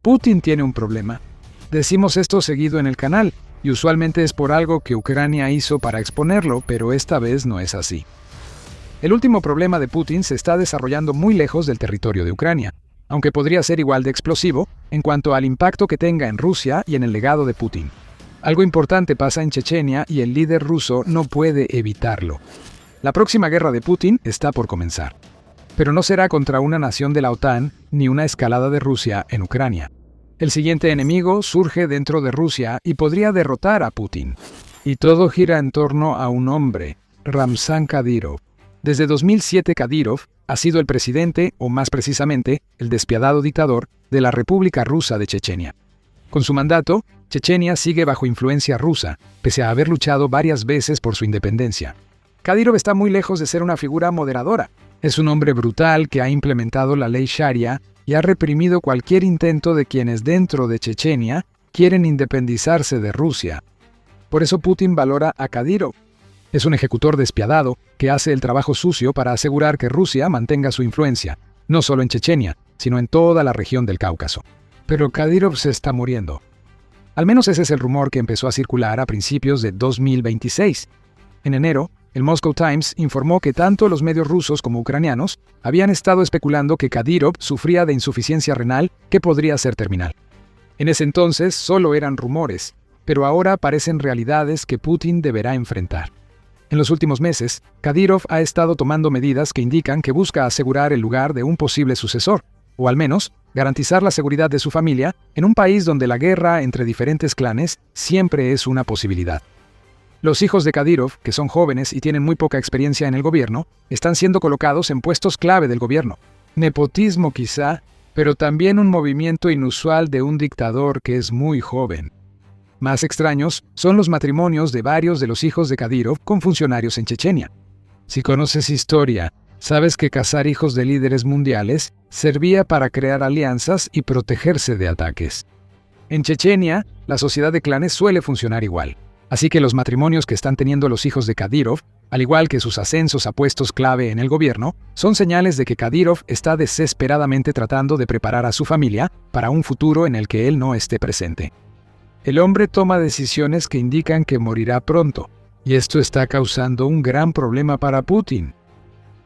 Putin tiene un problema. Decimos esto seguido en el canal, y usualmente es por algo que Ucrania hizo para exponerlo, pero esta vez no es así. El último problema de Putin se está desarrollando muy lejos del territorio de Ucrania, aunque podría ser igual de explosivo en cuanto al impacto que tenga en Rusia y en el legado de Putin. Algo importante pasa en Chechenia y el líder ruso no puede evitarlo. La próxima guerra de Putin está por comenzar. Pero no será contra una nación de la OTAN ni una escalada de Rusia en Ucrania. El siguiente enemigo surge dentro de Rusia y podría derrotar a Putin. Y todo gira en torno a un hombre, Ramzan Kadyrov. Desde 2007 Kadyrov ha sido el presidente, o más precisamente, el despiadado dictador de la República Rusa de Chechenia. Con su mandato, Chechenia sigue bajo influencia rusa, pese a haber luchado varias veces por su independencia. Kadyrov está muy lejos de ser una figura moderadora. Es un hombre brutal que ha implementado la ley Sharia y ha reprimido cualquier intento de quienes dentro de Chechenia quieren independizarse de Rusia. Por eso Putin valora a Kadyrov. Es un ejecutor despiadado que hace el trabajo sucio para asegurar que Rusia mantenga su influencia, no solo en Chechenia, sino en toda la región del Cáucaso. Pero Kadyrov se está muriendo. Al menos ese es el rumor que empezó a circular a principios de 2026. En enero, el Moscow Times informó que tanto los medios rusos como ucranianos habían estado especulando que Kadyrov sufría de insuficiencia renal que podría ser terminal. En ese entonces solo eran rumores, pero ahora parecen realidades que Putin deberá enfrentar. En los últimos meses, Kadyrov ha estado tomando medidas que indican que busca asegurar el lugar de un posible sucesor, o al menos garantizar la seguridad de su familia en un país donde la guerra entre diferentes clanes siempre es una posibilidad. Los hijos de Kadyrov, que son jóvenes y tienen muy poca experiencia en el gobierno, están siendo colocados en puestos clave del gobierno. Nepotismo quizá, pero también un movimiento inusual de un dictador que es muy joven. Más extraños son los matrimonios de varios de los hijos de Kadyrov con funcionarios en Chechenia. Si conoces historia, sabes que casar hijos de líderes mundiales servía para crear alianzas y protegerse de ataques. En Chechenia, la sociedad de clanes suele funcionar igual. Así que los matrimonios que están teniendo los hijos de Kadyrov, al igual que sus ascensos a puestos clave en el gobierno, son señales de que Kadyrov está desesperadamente tratando de preparar a su familia para un futuro en el que él no esté presente. El hombre toma decisiones que indican que morirá pronto, y esto está causando un gran problema para Putin.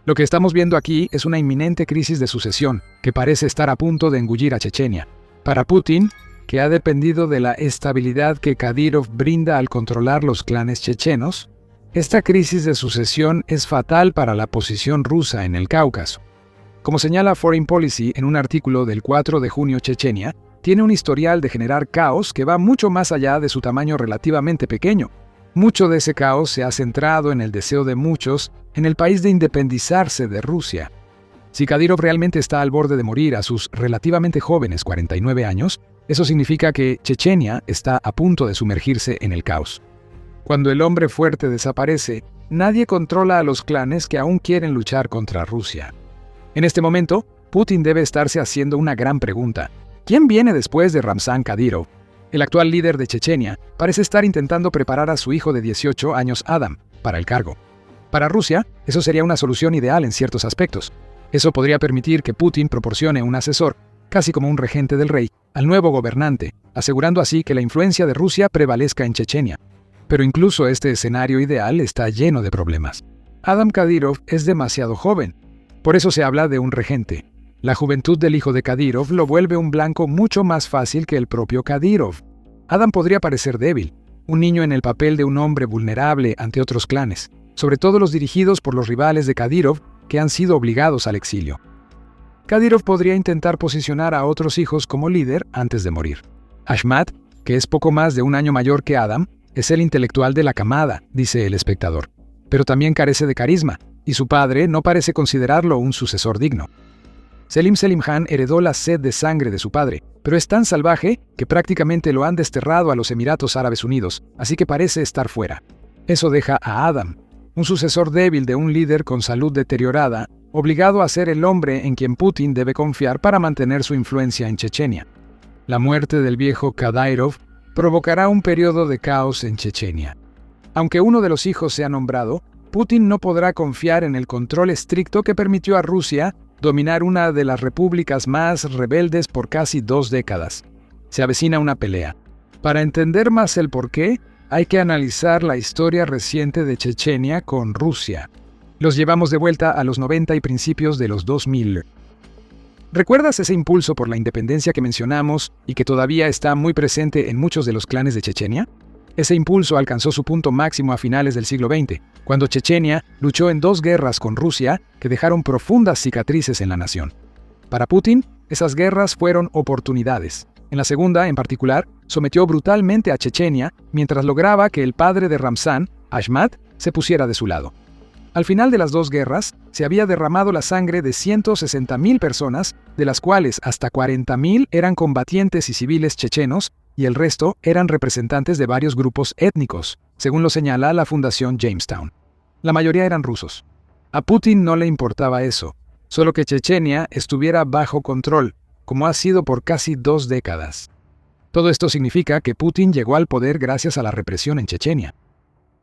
Lo que estamos viendo aquí es una inminente crisis de sucesión que parece estar a punto de engullir a Chechenia. Para Putin, que ha dependido de la estabilidad que Kadyrov brinda al controlar los clanes chechenos, esta crisis de sucesión es fatal para la posición rusa en el Cáucaso. Como señala Foreign Policy en un artículo del 4 de junio, Chechenia tiene un historial de generar caos que va mucho más allá de su tamaño relativamente pequeño. Mucho de ese caos se ha centrado en el deseo de muchos en el país de independizarse de Rusia. Si Kadyrov realmente está al borde de morir a sus relativamente jóvenes 49 años, eso significa que Chechenia está a punto de sumergirse en el caos. Cuando el hombre fuerte desaparece, nadie controla a los clanes que aún quieren luchar contra Rusia. En este momento, Putin debe estarse haciendo una gran pregunta. ¿Quién viene después de Ramzan Kadyrov? El actual líder de Chechenia parece estar intentando preparar a su hijo de 18 años, Adam, para el cargo. Para Rusia, eso sería una solución ideal en ciertos aspectos. Eso podría permitir que Putin proporcione un asesor, casi como un regente del rey, al nuevo gobernante, asegurando así que la influencia de Rusia prevalezca en Chechenia. Pero incluso este escenario ideal está lleno de problemas. Adam Kadyrov es demasiado joven. Por eso se habla de un regente. La juventud del hijo de Kadyrov lo vuelve un blanco mucho más fácil que el propio Kadyrov. Adam podría parecer débil, un niño en el papel de un hombre vulnerable ante otros clanes, sobre todo los dirigidos por los rivales de Kadyrov que han sido obligados al exilio. Kadyrov podría intentar posicionar a otros hijos como líder antes de morir. Ahmad, que es poco más de un año mayor que Adam, es el intelectual de la camada, dice El Espectador, pero también carece de carisma, y su padre no parece considerarlo un sucesor digno. Selim Selimhan heredó la sed de sangre de su padre, pero es tan salvaje que prácticamente lo han desterrado a los Emiratos Árabes Unidos, así que parece estar fuera. Eso deja a Adam, un sucesor débil de un líder con salud deteriorada, obligado a ser el hombre en quien Putin debe confiar para mantener su influencia en Chechenia. La muerte del viejo Kadyrov provocará un periodo de caos en Chechenia. Aunque uno de los hijos sea nombrado, Putin no podrá confiar en el control estricto que permitió a Rusia dominar una de las repúblicas más rebeldes por casi 2 décadas. Se avecina una pelea. Para entender más el porqué, hay que analizar la historia reciente de Chechenia con Rusia. Los llevamos de vuelta a los 90 y principios de los 2000. ¿Recuerdas ese impulso por la independencia que mencionamos y que todavía está muy presente en muchos de los clanes de Chechenia? Ese impulso alcanzó su punto máximo a finales del siglo XX, cuando Chechenia luchó en 2 guerras con Rusia que dejaron profundas cicatrices en la nación. Para Putin, esas guerras fueron oportunidades. En la segunda, en particular, sometió brutalmente a Chechenia mientras lograba que el padre de Ramzan, Ahmad, se pusiera de su lado. Al final de las 2 guerras, se había derramado la sangre de 160.000 personas, de las cuales hasta 40.000 eran combatientes y civiles chechenos, y el resto eran representantes de varios grupos étnicos, según lo señala la Fundación Jamestown. La mayoría eran rusos. A Putin no le importaba eso, solo que Chechenia estuviera bajo control, como ha sido por casi 2 décadas. Todo esto significa que Putin llegó al poder gracias a la represión en Chechenia.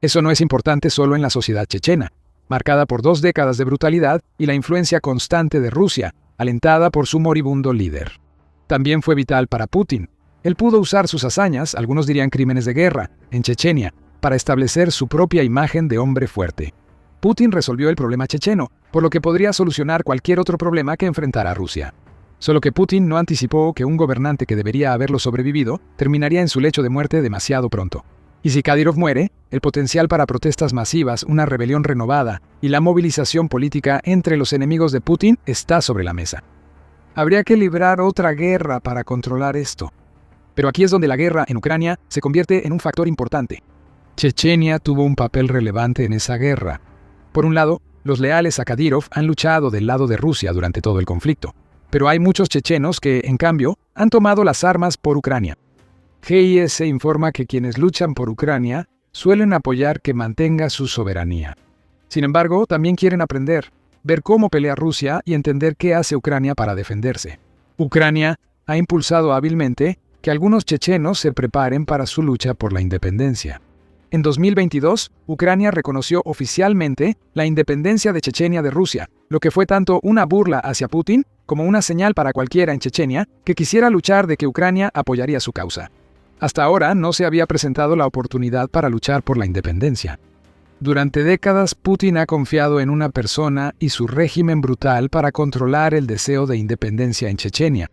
Eso no es importante solo en la sociedad chechena, marcada por 2 décadas de brutalidad y la influencia constante de Rusia, alentada por su moribundo líder. También fue vital para Putin. Él pudo usar sus hazañas, algunos dirían crímenes de guerra, en Chechenia, para establecer su propia imagen de hombre fuerte. Putin resolvió el problema checheno, por lo que podría solucionar cualquier otro problema que enfrentara Rusia. Solo que Putin no anticipó que un gobernante que debería haberlo sobrevivido terminaría en su lecho de muerte demasiado pronto. Y si Kadyrov muere, el potencial para protestas masivas, una rebelión renovada y la movilización política entre los enemigos de Putin está sobre la mesa. Habría que librar otra guerra para controlar esto. Pero aquí es donde la guerra en Ucrania se convierte en un factor importante. Chechenia tuvo un papel relevante en esa guerra. Por un lado, los leales a Kadyrov han luchado del lado de Rusia durante todo el conflicto. Pero hay muchos chechenos que, en cambio, han tomado las armas por Ucrania. GIS informa que quienes luchan por Ucrania suelen apoyar que mantenga su soberanía. Sin embargo, también quieren aprender, ver cómo pelea Rusia y entender qué hace Ucrania para defenderse. Ucrania ha impulsado hábilmente que algunos chechenos se preparen para su lucha por la independencia. En 2022, Ucrania reconoció oficialmente la independencia de Chechenia de Rusia, lo que fue tanto una burla hacia Putin como una señal para cualquiera en Chechenia que quisiera luchar de que Ucrania apoyaría su causa. Hasta ahora no se había presentado la oportunidad para luchar por la independencia. Durante décadas, Putin ha confiado en una persona y su régimen brutal para controlar el deseo de independencia en Chechenia.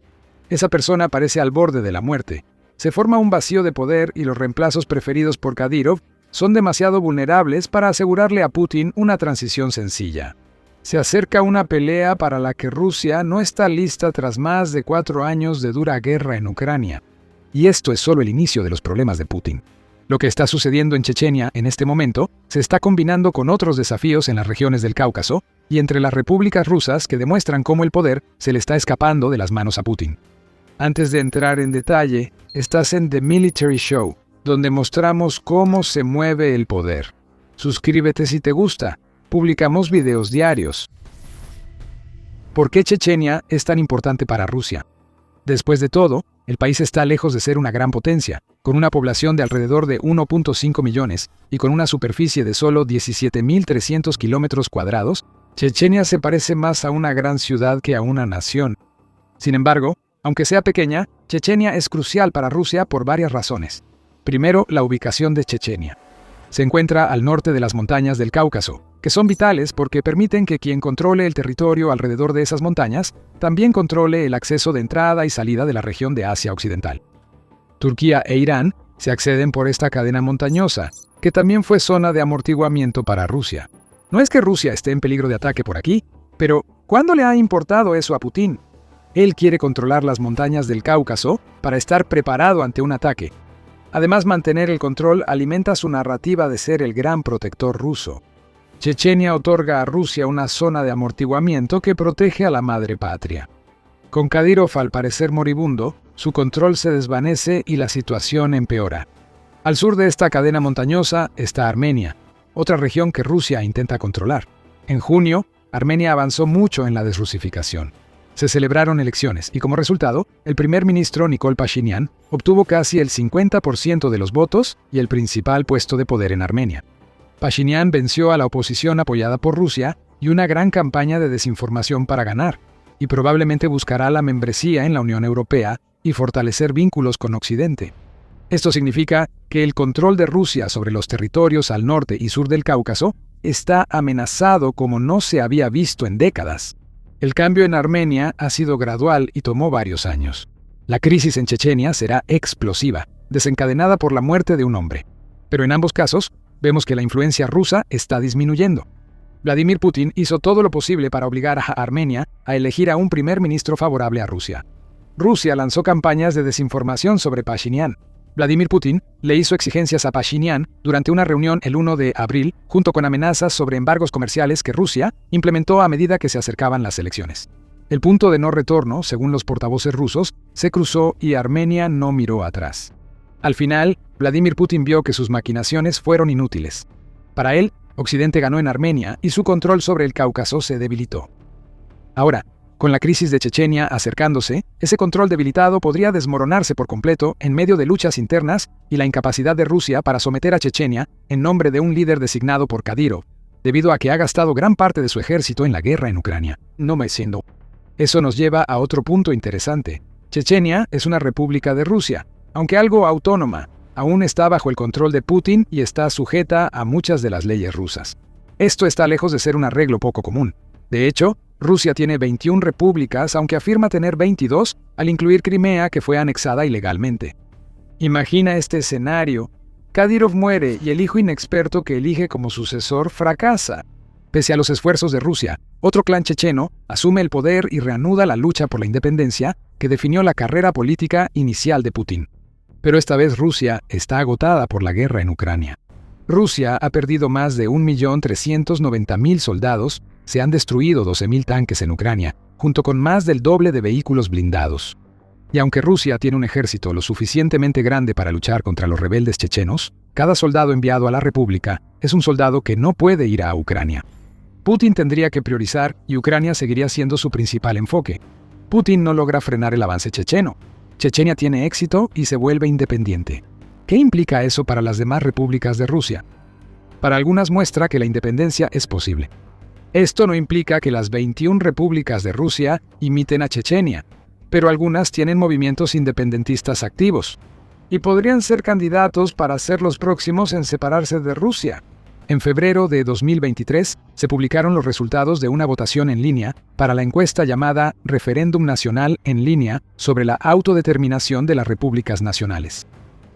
Esa persona parece al borde de la muerte. Se forma un vacío de poder y los reemplazos preferidos por Kadyrov son demasiado vulnerables para asegurarle a Putin una transición sencilla. Se acerca una pelea para la que Rusia no está lista tras más de 4 años de dura guerra en Ucrania. Y esto es solo el inicio de los problemas de Putin. Lo que está sucediendo en Chechenia en este momento se está combinando con otros desafíos en las regiones del Cáucaso y entre las repúblicas rusas que demuestran cómo el poder se le está escapando de las manos a Putin. Antes de entrar en detalle, estás en The Military Show, donde mostramos cómo se mueve el poder. Suscríbete si te gusta. Publicamos videos diarios. ¿Por qué Chechenia es tan importante para Rusia? Después de todo, el país está lejos de ser una gran potencia, con una población de alrededor de 1.5 millones y con una superficie de solo 17.300 kilómetros cuadrados. Chechenia se parece más a una gran ciudad que a una nación. Sin embargo, aunque sea pequeña, Chechenia es crucial para Rusia por varias razones. Primero, la ubicación de Chechenia. Se encuentra al norte de las montañas del Cáucaso, que son vitales porque permiten que quien controle el territorio alrededor de esas montañas también controle el acceso de entrada y salida de la región de Asia Occidental. Turquía e Irán se acceden por esta cadena montañosa, que también fue zona de amortiguamiento para Rusia. No es que Rusia esté en peligro de ataque por aquí, pero ¿cuándo le ha importado eso a Putin? Él quiere controlar las montañas del Cáucaso para estar preparado ante un ataque. Además, mantener el control alimenta su narrativa de ser el gran protector ruso. Chechenia otorga a Rusia una zona de amortiguamiento que protege a la madre patria. Con Kadyrov al parecer moribundo, su control se desvanece y la situación empeora. Al sur de esta cadena montañosa está Armenia, otra región que Rusia intenta controlar. En junio, Armenia avanzó mucho en la desrusificación. Se celebraron elecciones y como resultado, el primer ministro Nikol Pashinyan obtuvo casi el 50% de los votos y el principal puesto de poder en Armenia. Pashinyan venció a la oposición apoyada por Rusia y una gran campaña de desinformación para ganar, y probablemente buscará la membresía en la Unión Europea y fortalecer vínculos con Occidente. Esto significa que el control de Rusia sobre los territorios al norte y sur del Cáucaso está amenazado como no se había visto en décadas. El cambio en Armenia ha sido gradual y tomó varios años. La crisis en Chechenia será explosiva, desencadenada por la muerte de un hombre. Pero en ambos casos, vemos que la influencia rusa está disminuyendo. Vladimir Putin hizo todo lo posible para obligar a Armenia a elegir a un primer ministro favorable a Rusia. Rusia lanzó campañas de desinformación sobre Pashinyan. Vladimir Putin le hizo exigencias a Pashinyan durante una reunión el 1 de abril, junto con amenazas sobre embargos comerciales que Rusia implementó a medida que se acercaban las elecciones. El punto de no retorno, según los portavoces rusos, se cruzó y Armenia no miró atrás. Al final, Vladimir Putin vio que sus maquinaciones fueron inútiles. Para él, Occidente ganó en Armenia y su control sobre el Cáucaso se debilitó. Ahora, con la crisis de Chechenia acercándose, ese control debilitado podría desmoronarse por completo en medio de luchas internas y la incapacidad de Rusia para someter a Chechenia en nombre de un líder designado por Kadyrov, debido a que ha gastado gran parte de su ejército en la guerra en Ucrania. No me siento. Eso nos lleva a otro punto interesante. Chechenia es una república de Rusia, aunque algo autónoma. Aún está bajo el control de Putin y está sujeta a muchas de las leyes rusas. Esto está lejos de ser un arreglo poco común. De hecho, Rusia tiene 21 repúblicas, aunque afirma tener 22, al incluir Crimea, que fue anexada ilegalmente. Imagina este escenario. Kadyrov muere y el hijo inexperto que elige como sucesor fracasa. Pese a los esfuerzos de Rusia, otro clan checheno asume el poder y reanuda la lucha por la independencia que definió la carrera política inicial de Putin. Pero esta vez Rusia está agotada por la guerra en Ucrania. Rusia ha perdido más de 1.390.000 soldados, se han destruido 12.000 tanques en Ucrania, junto con más del doble de vehículos blindados. Y aunque Rusia tiene un ejército lo suficientemente grande para luchar contra los rebeldes chechenos, cada soldado enviado a la República es un soldado que no puede ir a Ucrania. Putin tendría que priorizar y Ucrania seguiría siendo su principal enfoque. Putin no logra frenar el avance checheno. Chechenia tiene éxito y se vuelve independiente. ¿Qué implica eso para las demás repúblicas de Rusia? Para algunas muestra que la independencia es posible. Esto no implica que las 21 repúblicas de Rusia imiten a Chechenia, pero algunas tienen movimientos independentistas activos y podrían ser candidatos para ser los próximos en separarse de Rusia. En febrero de 2023 se publicaron los resultados de una votación en línea para la encuesta llamada Referéndum Nacional en línea sobre la autodeterminación de las repúblicas nacionales.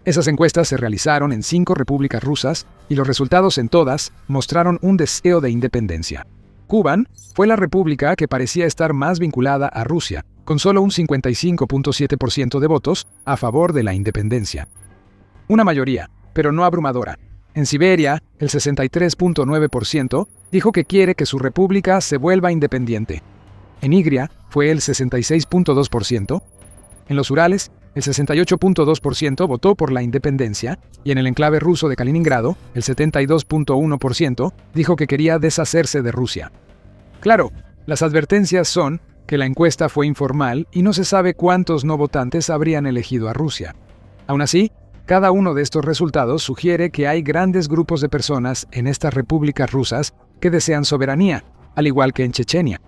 Esas encuestas se realizaron en 5 repúblicas rusas y los resultados en todas mostraron un deseo de independencia. Kuban fue la república que parecía estar más vinculada a Rusia, con solo un 55.7% de votos a favor de la independencia. Una mayoría, pero no abrumadora. En Siberia, el 63.9% dijo que quiere que su república se vuelva independiente. En Igria fue el 66.2%. En los Urales, el 68.2% votó por la independencia, y en el enclave ruso de Kaliningrado, el 72.1% dijo que quería deshacerse de Rusia. Claro, las advertencias son que la encuesta fue informal y no se sabe cuántos no votantes habrían elegido a Rusia. Aún así, cada uno de estos resultados sugiere que hay grandes grupos de personas en estas repúblicas rusas que desean soberanía, al igual que en Chechenia.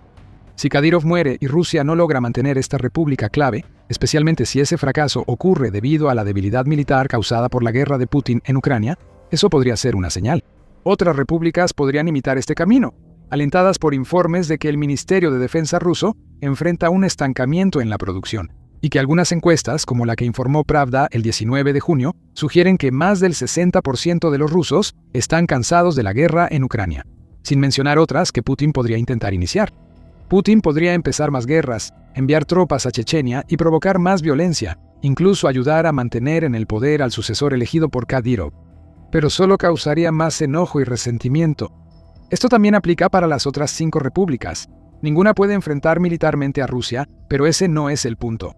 Si Kadyrov muere y Rusia no logra mantener esta república clave, especialmente si ese fracaso ocurre debido a la debilidad militar causada por la guerra de Putin en Ucrania, eso podría ser una señal. Otras repúblicas podrían imitar este camino, alentadas por informes de que el Ministerio de Defensa ruso enfrenta un estancamiento en la producción, y que algunas encuestas, como la que informó Pravda el 19 de junio, sugieren que más del 60% de los rusos están cansados de la guerra en Ucrania, sin mencionar otras que Putin podría intentar iniciar. Putin podría empezar más guerras, enviar tropas a Chechenia y provocar más violencia, incluso ayudar a mantener en el poder al sucesor elegido por Kadyrov. Pero solo causaría más enojo y resentimiento. Esto también aplica para las otras 5 repúblicas. Ninguna puede enfrentar militarmente a Rusia, pero ese no es el punto.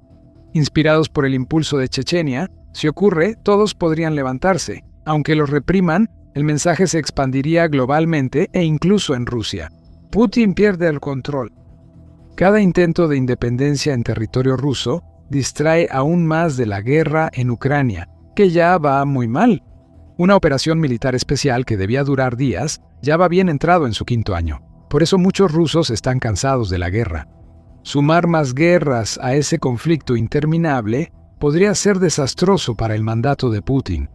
Inspirados por el impulso de Chechenia, si ocurre, todos podrían levantarse. Aunque los repriman, el mensaje se expandiría globalmente e incluso en Rusia. Putin pierde el control. Cada intento de independencia en territorio ruso distrae aún más de la guerra en Ucrania, que ya va muy mal. Una operación militar especial que debía durar días ya va bien entrado en su 5º año. Por eso muchos rusos están cansados de la guerra. Sumar más guerras a ese conflicto interminable podría ser desastroso para el mandato de Putin.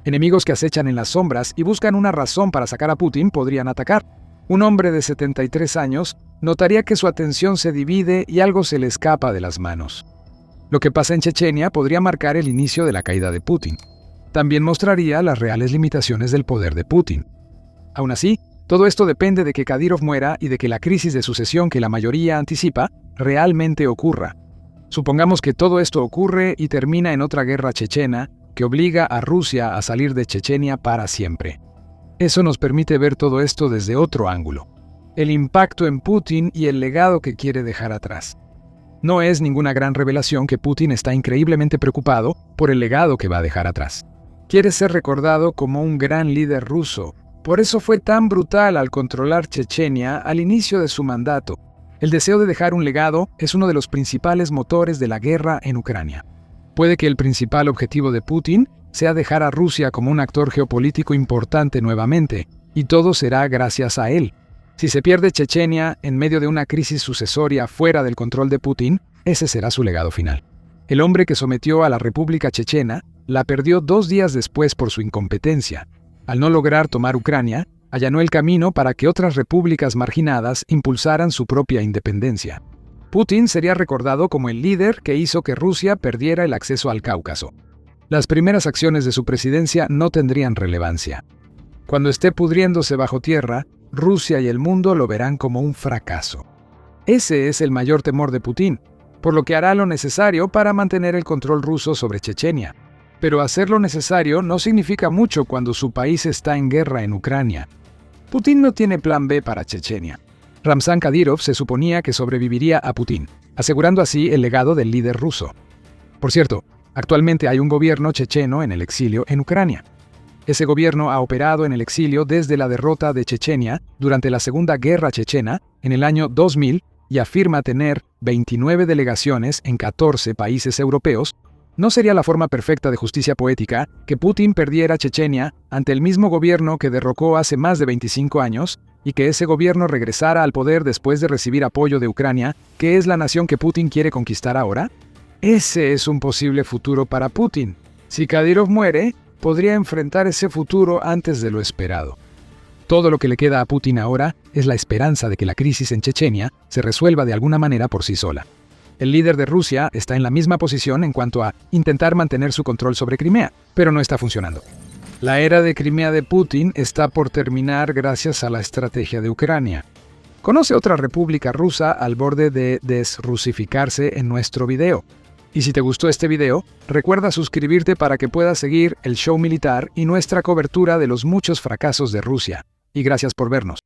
Enemigos que acechan en las sombras y buscan una razón para sacar a Putin podrían atacar. Un hombre de 73 años notaría que su atención se divide y algo se le escapa de las manos. Lo que pasa en Chechenia podría marcar el inicio de la caída de Putin. También mostraría las reales limitaciones del poder de Putin. Aún así, todo esto depende de que Kadyrov muera y de que la crisis de sucesión que la mayoría anticipa realmente ocurra. Supongamos que todo esto ocurre y termina en otra guerra chechena que obliga a Rusia a salir de Chechenia para siempre. Eso nos permite ver todo esto desde otro ángulo: el impacto en Putin y el legado que quiere dejar atrás. No es ninguna gran revelación que Putin está increíblemente preocupado por el legado que va a dejar atrás. Quiere ser recordado como un gran líder ruso. Por eso fue tan brutal al controlar Chechenia al inicio de su mandato. El deseo de dejar un legado es uno de los principales motores de la guerra en Ucrania. Puede que el principal objetivo de Putin sea dejar a Rusia como un actor geopolítico importante nuevamente, y todo será gracias a él. Si se pierde Chechenia en medio de una crisis sucesoria fuera del control de Putin, ese será su legado final. El hombre que sometió a la República Chechena la perdió 2 días después por su incompetencia. Al no lograr tomar Ucrania, allanó el camino para que otras repúblicas marginadas impulsaran su propia independencia. Putin sería recordado como el líder que hizo que Rusia perdiera el acceso al Cáucaso. Las primeras acciones de su presidencia no tendrían relevancia. Cuando esté pudriéndose bajo tierra, Rusia y el mundo lo verán como un fracaso. Ese es el mayor temor de Putin, por lo que hará lo necesario para mantener el control ruso sobre Chechenia. Pero hacer lo necesario no significa mucho cuando su país está en guerra en Ucrania. Putin no tiene plan B para Chechenia. Ramzan Kadyrov se suponía que sobreviviría a Putin, asegurando así el legado del líder ruso. Por cierto, actualmente hay un gobierno checheno en el exilio en Ucrania. Ese gobierno ha operado en el exilio desde la derrota de Chechenia durante la Segunda Guerra Chechena en el año 2000 y afirma tener 29 delegaciones en 14 países europeos. ¿No sería la forma perfecta de justicia poética que Putin perdiera Chechenia ante el mismo gobierno que derrocó hace más de 25 años y que ese gobierno regresara al poder después de recibir apoyo de Ucrania, que es la nación que Putin quiere conquistar ahora? Ese es un posible futuro para Putin. Si Kadyrov muere, podría enfrentar ese futuro antes de lo esperado. Todo lo que le queda a Putin ahora es la esperanza de que la crisis en Chechenia se resuelva de alguna manera por sí sola. El líder de Rusia está en la misma posición en cuanto a intentar mantener su control sobre Crimea, pero no está funcionando. La era de Crimea de Putin está por terminar gracias a la estrategia de Ucrania. Conoce otra república rusa al borde de desrusificarse en nuestro video. Y si te gustó este video, recuerda suscribirte para que puedas seguir el show militar y nuestra cobertura de los muchos fracasos de Rusia. Y gracias por vernos.